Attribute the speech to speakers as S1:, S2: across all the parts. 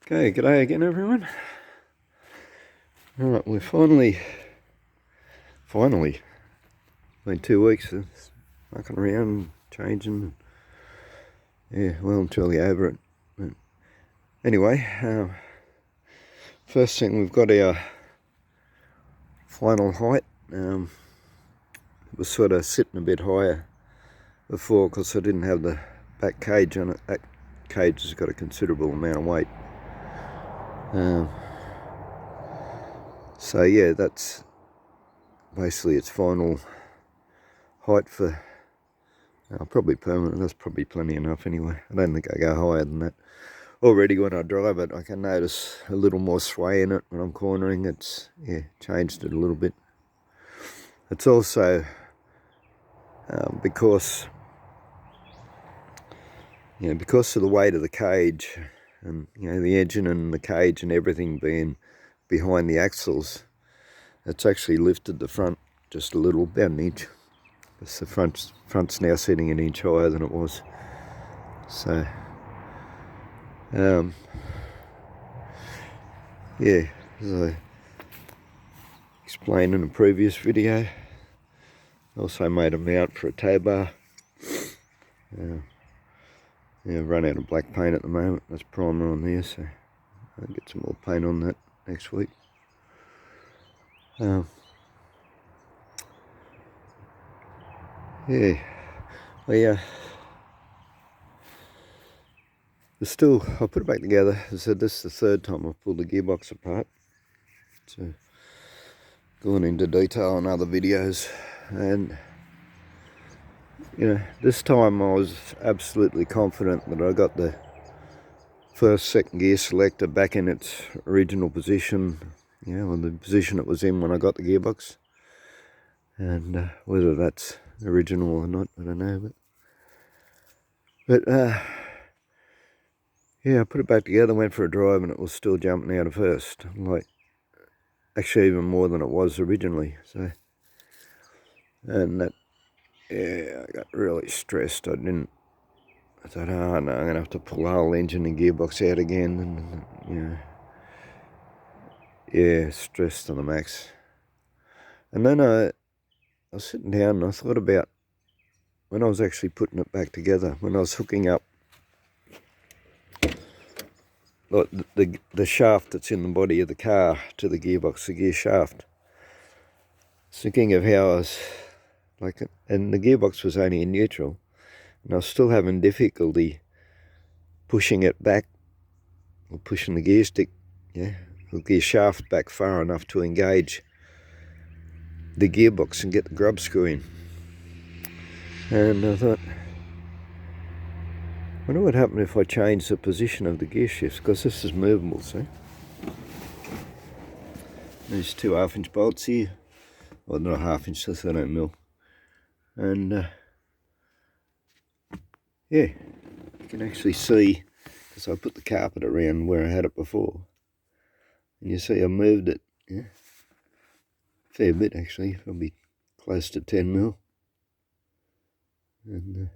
S1: Okay, g'day again everyone. Alright, we're finally, been 2 weeks of mucking around, changing, yeah, well and truly over it. But anyway, first thing, we've got our final height. It was sort of sitting a bit higher before because I didn't have the back cage on it. That cage has got a considerable amount of weight. So yeah, that's basically its final height for probably permanent. That's probably plenty enough anyway. I don't think I go higher than that. Already when I drive it, I can notice a little more sway in it when I'm cornering. It's, yeah, changed it a little bit. It's also because of the weight of the cage and the engine and the cage and everything being behind the axles, it's actually lifted the front just a little, about an inch. Because the front's now sitting an inch higher than it was. So yeah, as I explained in a previous video, I also made a mount for a tow bar. Run out of black paint at the moment. That's primer on there, so I'll get some more paint on that next week. Yeah, still, I'll put it back together. As I said, this is the third time I've pulled the gearbox apart. So, gone into detail on other videos, and this time I was absolutely confident that I got the first, second gear selector back in its original position, or the position it was in when I got the gearbox. And whether that's original or not, I don't know. But yeah, I put it back together, went for a drive, and it was still jumping out of first. Like, actually even more than it was originally. So, and that, yeah, I got really stressed. I thought, oh no, I'm gonna have to pull the whole engine and gearbox out again, and yeah, stressed to the max. And then I was sitting down and I thought about when I was actually putting it back together, when I was hooking up like the shaft that's in the body of the car to the gearbox, the gear shaft. Thinking of how I was like, and the gearbox was only in neutral, and I was still having difficulty pushing it back, or pushing the gear stick, the gear shaft back far enough to engage the gearbox and get the grub screw in. And I thought, I wonder what happened if I changed the position of the gear shifts, because this is movable, see? There's 2 half-inch bolts here, well, not a half-inch, that's 13mm. And yeah, you can actually see, because I put the carpet around where I had it before, and you see I moved it, fair bit actually, probably close to 10mm. And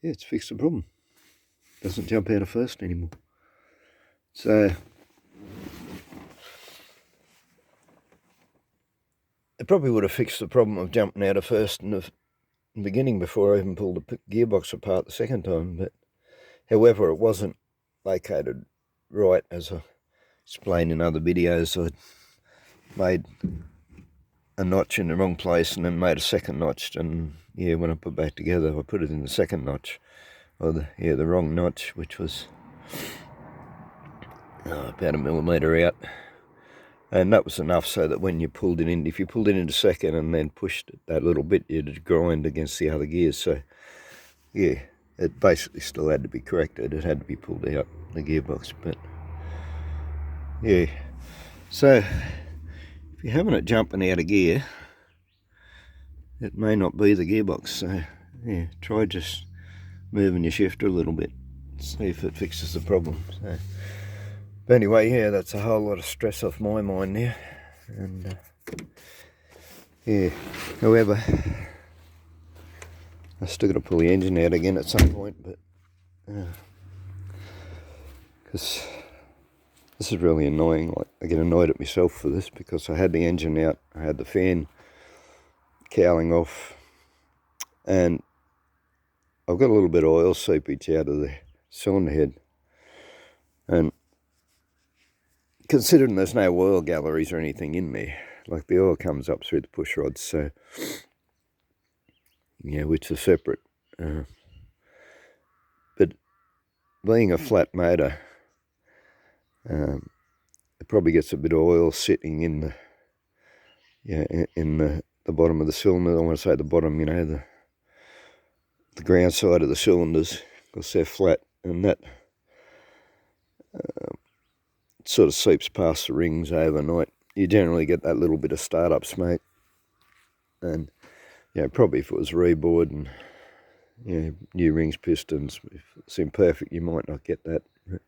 S1: yeah, it's fixed the problem. Doesn't jump out of first anymore. So it probably would have fixed the problem of jumping out of first in the beginning before I even pulled the gearbox apart the second time. But however, it wasn't located right, as I explained in other videos. I made a notch in the wrong place and then made a second notch, and yeah, when I put it back together, I put it in the second notch, or the wrong notch, which was about 1mm out. And that was enough so that when you pulled it in, if you pulled it into second and then pushed it that little bit, you'd grind against the other gears. So yeah, it basically still had to be corrected. It had to be pulled out, the gearbox. But yeah, so if you're having it jumping out of gear, it may not be the gearbox. So yeah, try just moving your shifter a little bit, see if it fixes the problem. So, but anyway, yeah, that's a whole lot of stress off my mind now. And yeah, however, I still got to pull the engine out again at some point. But because this is really annoying. Like, I get annoyed at myself for this because I had the engine out, I had the fan cowling off, and I've got a little bit of oil seepage out of the cylinder head. And considering there's no oil galleries or anything in there, like the oil comes up through the push rods, so yeah, which are separate. But being a flat motor, it probably gets a bit of oil sitting in the in the bottom of the cylinder. I want to say the bottom, you know, the ground side of the cylinders, because they're flat, and that sort of seeps past the rings overnight. You generally get that little bit of startup smoke, and yeah, probably if it was rebored and new rings, pistons, if it's imperfect, you might not get that. But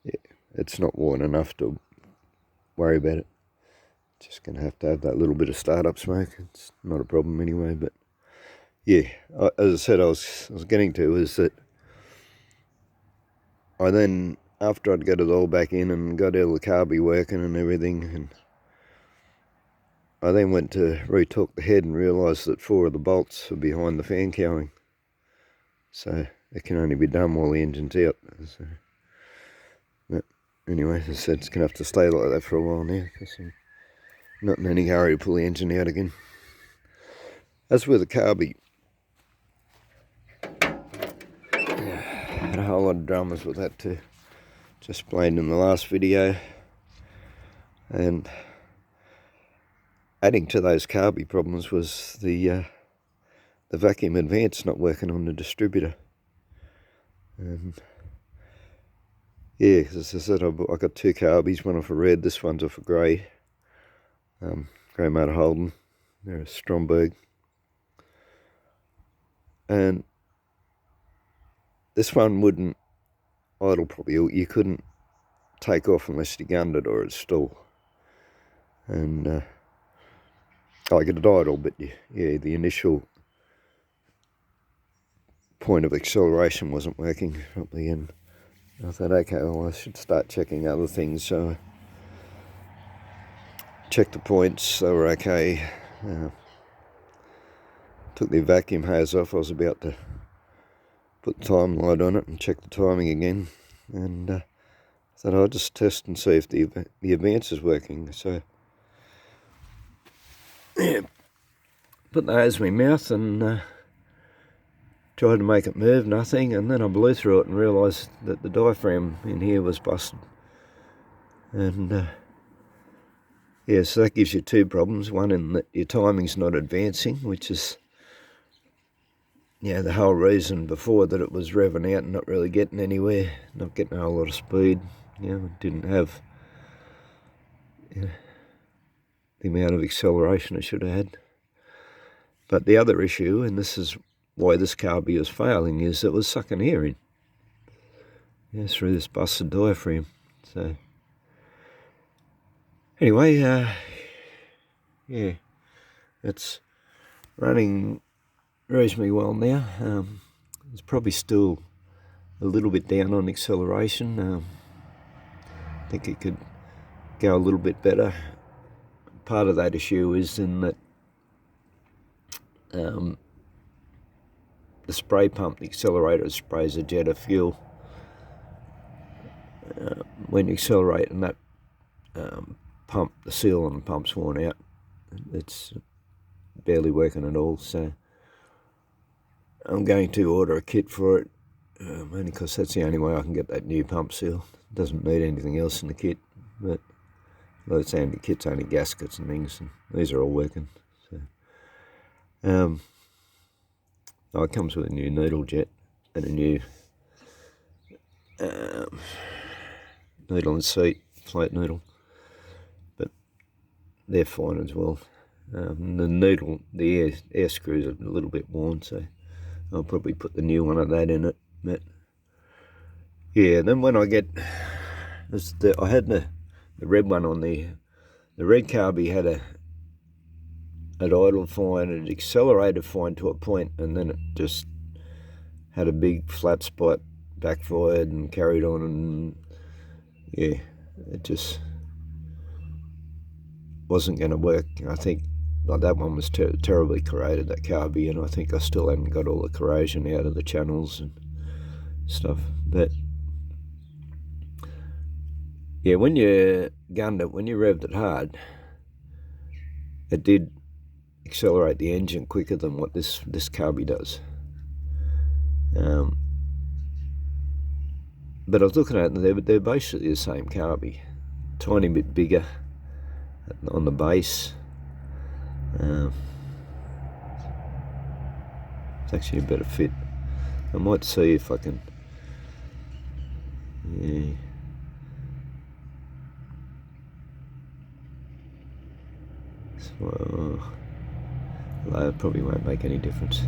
S1: yeah, it's not worn enough to worry about it. Just going to have that little bit of startup smoke. It's not a problem anyway. But yeah, as I said, I was getting to is that I then, after I'd got it all back in and got all the carby working and everything, and I then went to retorque the head and realised that 4 of the bolts are behind the fan cowling. So it can only be done while the engine's out. So, but anyway, as I said, it's going to have to stay like that for a while now, because I'm not in any hurry to pull the engine out again. As with the carby, had a whole lot of dramas with that too. Just explained in the last video. And adding to those carby problems was the vacuum advance not working on the distributor. And yeah, as I said, I got 2 carbies, one off a red, this one's off a grey. Grey motor Holden, they're a Stromberg. And this one wouldn't idle properly. You couldn't take off unless you gunned it or it'd stall. And I get it idle, but yeah, the initial point of acceleration wasn't working properly, and I thought, okay, well, I should start checking other things. So I checked the points, they were okay. Took the vacuum hose off. I was about to put the time light on it and check the timing again, and I thought I'll just test and see if the advance is working. So yeah, put the hose in my mouth and tried to make it move, nothing, and then I blew through it and realised that the diaphragm in here was busted. And yeah, so that gives you 2 problems. One in that your timing's not advancing, which is the whole reason before that it was revving out and not really getting anywhere, not getting a whole lot of speed. Didn't have the amount of acceleration it should have had. But the other issue, and this is why this carby is failing, is it was sucking air in through this busted diaphragm. So anyway, yeah, it's running reasonably well now. It's probably still a little bit down on acceleration. I think it could go a little bit better. Part of that issue is in that the spray pump, the accelerator sprays a jet of fuel. When you accelerate and that pump, the seal on the pump's worn out, it's barely working at all. So I'm going to order a kit for it, only because that's the only way I can get that new pump seal. It doesn't need anything else in the kit, but it's only kit's only gaskets and things, and these are all working. So it comes with a new needle jet and a new needle and seat, float needle, but they're fine as well. The needle, the air screws are a little bit worn, so I'll probably put the new one of that in it. But yeah, then when I get, I had the red one on the red carby had it idled fine, it accelerated fine to a point, and then it just had a big flat spot backfired and carried on, and yeah, it just wasn't going to work. I think like that one was terribly corroded, that carby, and I think I still hadn't got all the corrosion out of the channels and stuff. But yeah, when you gunned it, when you revved it hard, it did accelerate the engine quicker than what this carby does. But I was looking at them, they're basically the same carby, tiny bit bigger on the base. It's actually a better fit. I might see if I can, yeah. So, it probably won't make any difference.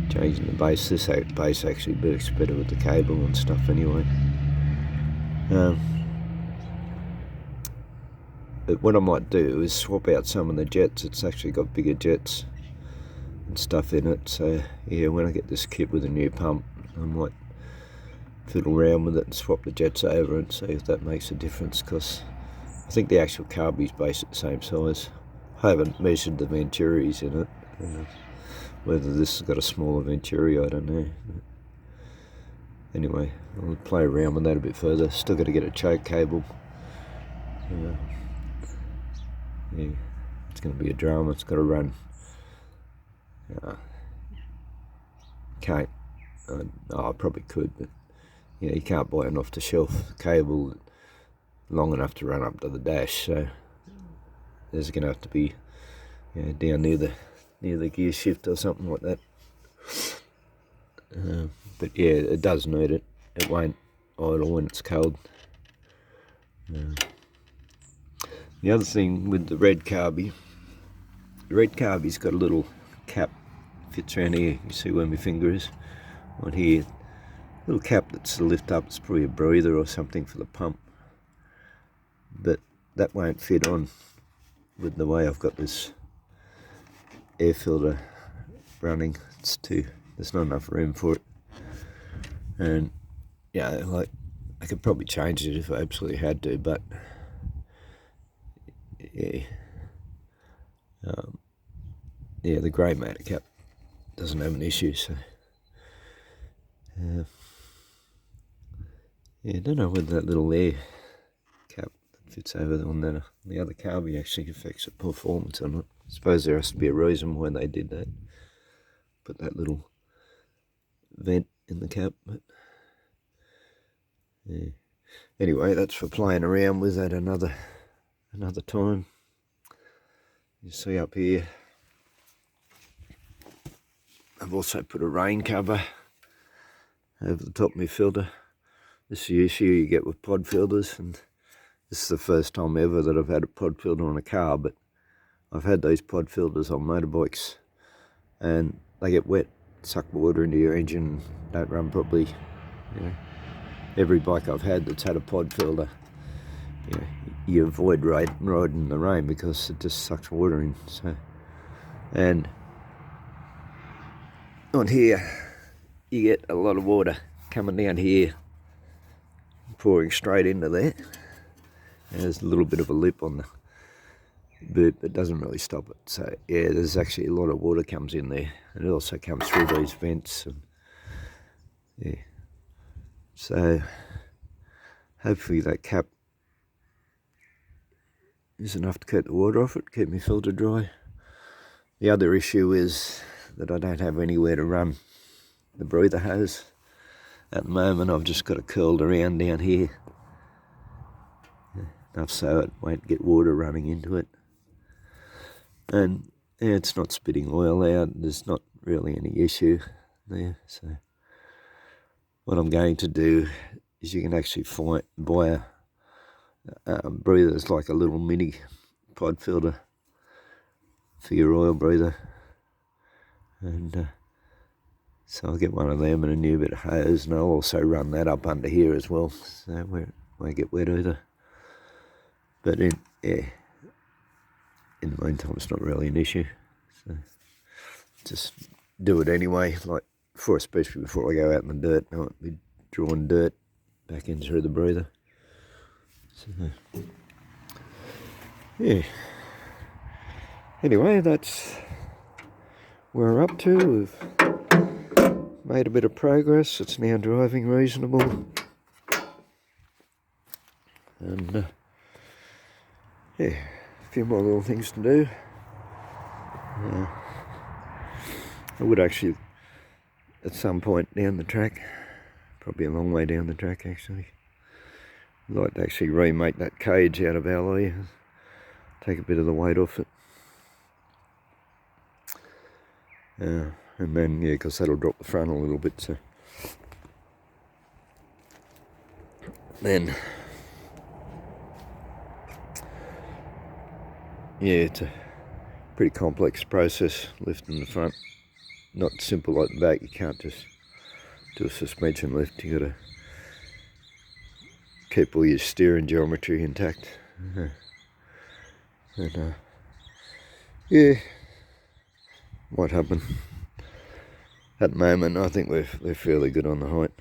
S1: Changing the base, this base actually works better with the cable and stuff anyway. But what I might do is swap out some of the jets. It's actually got bigger jets and stuff in it, so yeah, when I get this kit with a new pump, I might fiddle around with it and swap the jets over and see if that makes a difference, because I think the actual carby's based at the same size. I haven't measured the venturis in it. Whether this has got a smaller venturi, I don't know. Anyway, I'll play around with that a bit further. Still got to get a choke cable. Yeah, it's going to be a drama. It's got to run. Can't. I probably could, but yeah, you can't buy an off-the-shelf cable long enough to run up to the dash. So there's going to have to be, down near the gear shift or something like that. But yeah, it does need it. It won't idle when it's cold. The other thing with the red carby's got a little cap, fits around here. You see where my finger is? On here, little cap that's to lift up. It's probably a breather or something for the pump, but that won't fit on with the way I've got this air filter running. There's not enough room for it, and yeah, like I could probably change it if I absolutely had to, but yeah, the grey matter cap doesn't have an issue, so yeah, I don't know whether that little air cap that fits over on the other carby actually affects the performance or not. I suppose there has to be a reason why they did that, put that little vent in the cap, but yeah. Anyway, that's for playing around with that another time. You see up here, I've also put a rain cover over the top of my filter. This is the issue you get with pod filters, and this is the first time ever that I've had a pod filter on a car, but I've had these pod filters on motorbikes and they get wet, suck water into your engine, don't run properly. Every bike I've had that's had a pod filter, you avoid riding in the rain because it just sucks water in. So, and on here you get a lot of water coming down here, pouring straight into there. And there's a little bit of a lip on the boot, but it doesn't really stop it. So yeah, there's actually a lot of water comes in there, and it also comes through these vents. And yeah, so hopefully that cap is enough to keep the water off it, keep my filter dry. The other issue is that I don't have anywhere to run the breather hose. At the moment I've just got it curled around down here, enough so it won't get water running into it. And yeah, it's not spitting oil out, there's not really any issue there. So what I'm going to do is you can actually buy a breather that's like a little mini pod filter for your oil breather, and so I'll get one of them and a new bit of hose, and I'll also run that up under here as well, so it won't get wet either. But in the meantime, it's not really an issue, so just do it anyway, like especially before I go out in the dirt. I won't be drawing dirt back in through the breather. So, yeah. Anyway, that's where we're up to. We've made a bit of progress. It's now driving reasonable. And yeah, a few more little things to do. I would actually, at some point down the track, probably a long way down the track actually, I'd like to actually remake that cage out of alloy, take a bit of the weight off it. And then, yeah, because that'll drop the front a little bit, so. Then, yeah, it's a pretty complex process, lifting the front. Not simple like the back. You can't just do a suspension lift. You gotta keep all your steering geometry intact. And yeah, might happen. At the moment, I think we're fairly good on the height.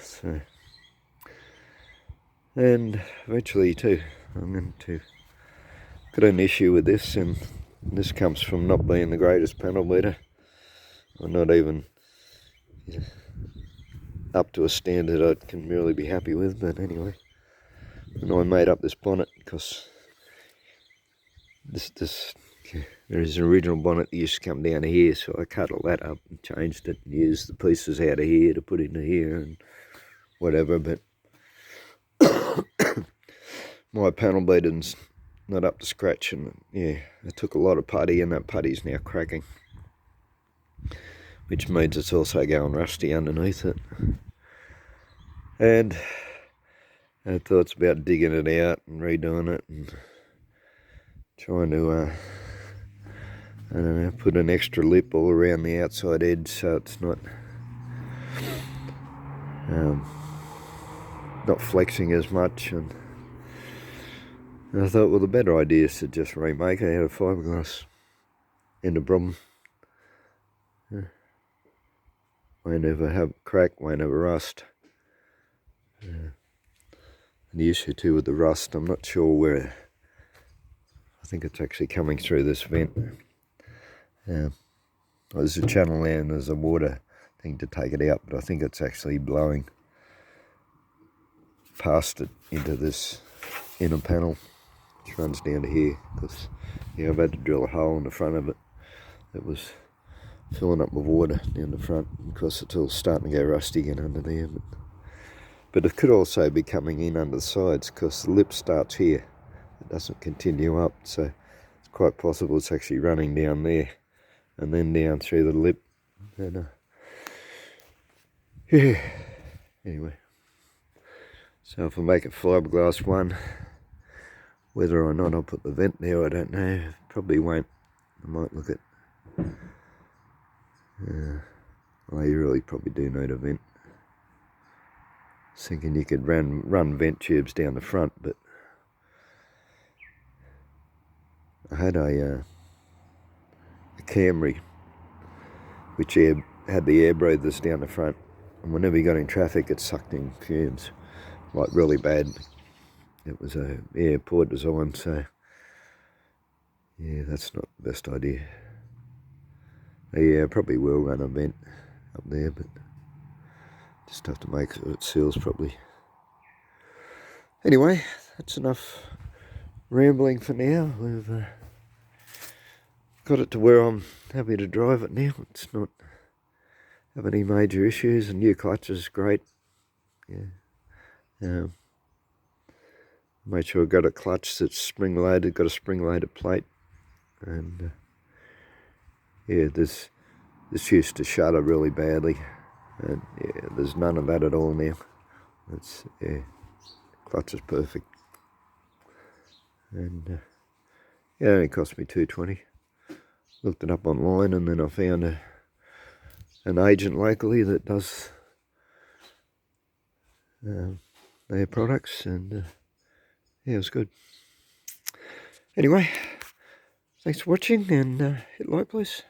S1: So, and eventually too, I'm going to got an issue with this, and this comes from not being the greatest panel beater. I'm not even up to a standard I can really be happy with, but anyway. And I made up this bonnet because there is an original bonnet that used to come down to here, so I cut all that up and changed it and used the pieces out of here to put into here and whatever, but my panel beating's not up to scratch, and yeah, I took a lot of putty and that putty's now cracking, which means it's also going rusty underneath it. And I had thoughts about digging it out and redoing it and trying to I don't know, put an extra lip all around the outside edge so it's not flexing as much. And I thought, well, the better idea is to just remake it out of fiberglass. End of problem. Won't ever have crack, won't ever rust. And the issue too with the rust, I'm not sure where. I think it's actually coming through this vent. There's a channel there and there's a water thing to take it out, but I think it's actually blowing past it into this inner panel, which runs down to here, because yeah, I've had to drill a hole in the front of it. It was filling up with water down the front, because it's all starting to go rusty again under there. But it could also be coming in under the sides, because the lip starts here. It doesn't continue up, so it's quite possible it's actually running down there and then down through the lip. And yeah, anyway, so if I make it fiberglass one, whether or not I'll put the vent there, I don't know. Probably won't. I might look at well, you really probably do need a vent. I was thinking you could run vent tubes down the front, but I had a Camry which had the air breathers down the front, and whenever you got in traffic it sucked in fumes, like really bad. It was a airport design, so yeah, that's not the best idea. Yeah, I probably will run a vent up there, but just have to make sure it seals properly. Anyway, that's enough rambling for now. We've got it to where I'm happy to drive it now. It's not having any major issues. The new clutch is great. Yeah. Made sure I got a clutch that's spring loaded, got a spring loaded plate, and yeah, this used to shudder really badly, and yeah, there's none of that at all now. It's clutch is perfect, and yeah, it only cost me $2.20. Looked it up online, and then I found an agent locally that does their products, and yeah, it was good. Anyway, thanks for watching, and hit like please.